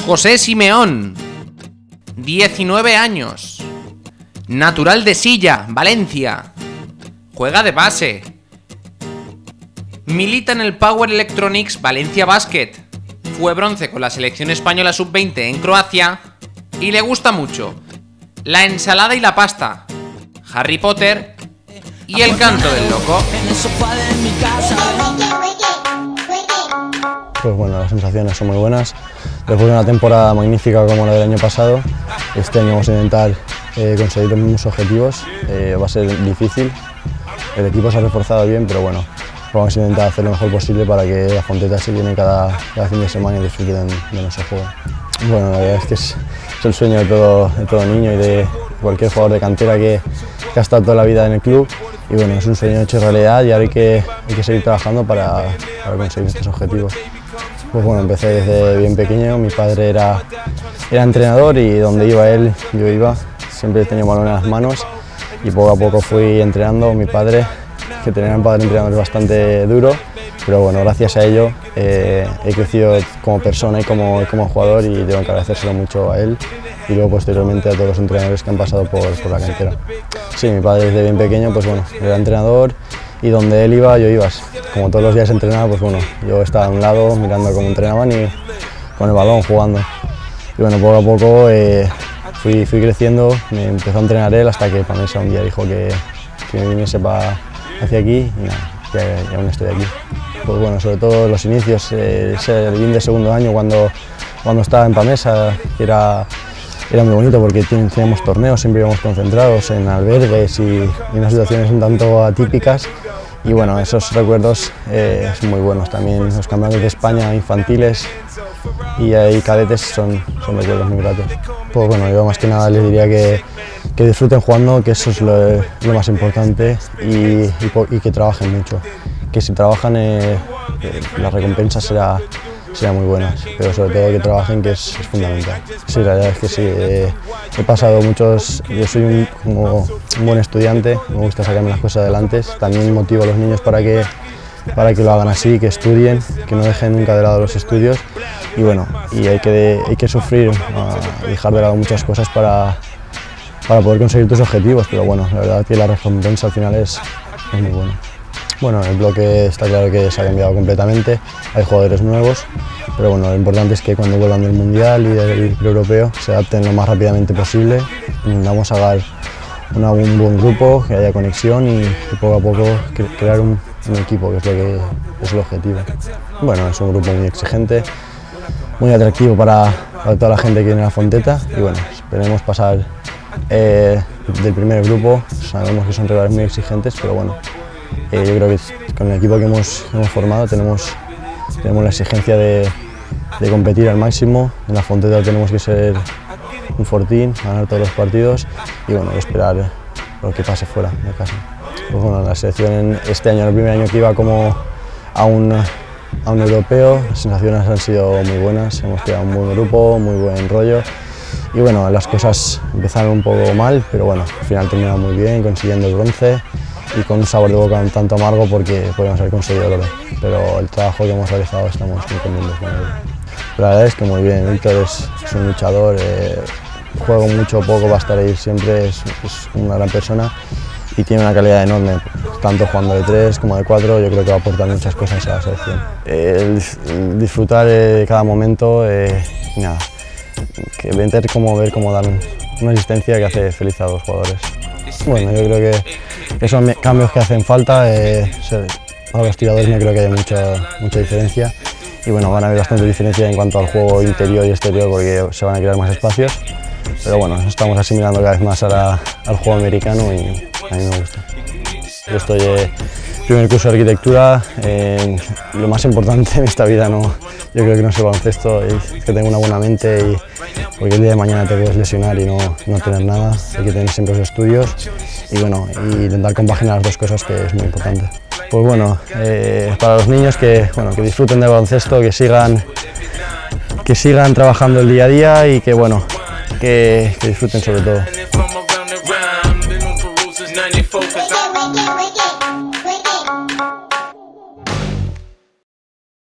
José Simeón, 19 años, natural de Silla, Valencia, juega de base, milita en el Power Electronics Valencia Basket, fue bronce con la selección española sub-20 en Croacia y le gusta mucho la ensalada y la pasta, Harry Potter y el canto del loco. Pues bueno, las sensaciones son muy buenas. Después de una temporada magnífica como la del año pasado, este año vamos a intentar conseguir los mismos objetivos. Va a ser difícil, el equipo se ha reforzado bien, pero bueno, vamos a intentar hacer lo mejor posible para que la Fonteta se viene cada fin de semana y disfruten de nuestro juego. Bueno, la verdad es que es el sueño de todo niño y de cualquier jugador de cantera que ha estado toda la vida en el club. Y bueno, es un sueño hecho realidad y ahora hay que seguir trabajando para conseguir estos objetivos. Pues bueno, empecé desde bien pequeño, mi padre era entrenador y donde iba él, yo iba. Siempre tenía balón en las manos y poco a poco fui entrenando. Mi padre, que tenía un padre entrenador bastante duro, pero bueno, gracias a ello he crecido como persona y como jugador y tengo que agradecérselo mucho a él y luego posteriormente a todos los entrenadores que han pasado por la cantera. Sí, mi padre desde bien pequeño pues bueno, era entrenador y donde él iba, yo iba. Como todos los días entrenaba, pues bueno, yo estaba a un lado mirando cómo entrenaban y con el balón jugando. Y bueno, poco a poco fui creciendo, me empezó a entrenar él hasta que Pamesa un día dijo que me viniese hacia aquí y nada, y aún estoy aquí. Pues bueno, sobre todo los inicios, el bien de segundo año cuando estaba en Pamesa, que era muy bonito porque teníamos torneos, siempre íbamos concentrados en albergues y en unas situaciones un tanto atípicas. Y bueno, esos recuerdos son muy buenos también. Los campeonatos de España infantiles y cadetes son recuerdos muy gratos. Pues bueno, yo más que nada les diría que disfruten jugando, que eso es lo más importante y que trabajen mucho. Que si trabajan la recompensa será muy buenas, pero sobre todo que trabajen, que es fundamental. Sí, la verdad es que sí, he pasado muchos, yo soy un buen estudiante, me gusta sacarme las cosas adelante, también motivo a los niños para que lo hagan así, que estudien, que no dejen nunca de lado los estudios y bueno, y hay que sufrir, dejar de lado muchas cosas para poder conseguir tus objetivos, pero bueno, la verdad es que la recompensa al final es muy buena. Bueno, el bloque está claro que se ha cambiado completamente, hay jugadores nuevos, pero bueno, lo importante es que cuando vuelvan del Mundial y del Europeo se adapten lo más rápidamente posible. Vamos a hacer un buen grupo, que haya conexión y poco a poco crear un equipo, que es el objetivo. Bueno, es un grupo muy exigente, muy atractivo para toda la gente que viene a la Fonteta y bueno, esperemos pasar del primer grupo. Sabemos que son rivales muy exigentes, pero bueno, yo creo que con el equipo que hemos formado tenemos la exigencia de competir al máximo. En la Fonteta tenemos que ser un fortín, ganar todos los partidos y bueno, esperar lo que pase fuera de casa. Pues bueno, la selección este año, el primer año que iba como a un europeo, las sensaciones han sido muy buenas, hemos creado un buen grupo, muy buen rollo y bueno, las cosas empezaron un poco mal, pero bueno, al final terminamos muy bien, consiguiendo el bronce y con un sabor de boca un tanto amargo porque podíamos haber conseguido el oro, pero el trabajo que hemos realizado estamos muy contentos con él. La verdad es que muy bien, Víctor es un luchador, juego mucho o poco, va a estar ahí siempre, es una gran persona y tiene una calidad enorme, tanto jugando de 3 como de 4, yo creo que va a aportar muchas cosas a la selección. El disfrutar de cada momento, y nada, que ver cómo dan una asistencia que hace feliz a los jugadores. Bueno, yo creo que son cambios que hacen falta, para los tiradores no creo que haya mucha diferencia y bueno, van a haber bastante diferencia en cuanto al juego interior y exterior porque se van a crear más espacios, pero bueno, estamos asimilando cada vez más al juego americano y a mí me gusta. Yo estoy en primer curso de arquitectura, lo más importante en esta vida yo creo que no es el baloncesto, es que tenga una buena mente y porque el día de mañana te puedes lesionar y no tener nada, hay que tener siempre los estudios y bueno, y intentar compaginar las dos cosas, que es muy importante. Pues bueno, para los niños que disfruten del baloncesto, que sigan trabajando el día a día y que bueno, que disfruten sobre todo.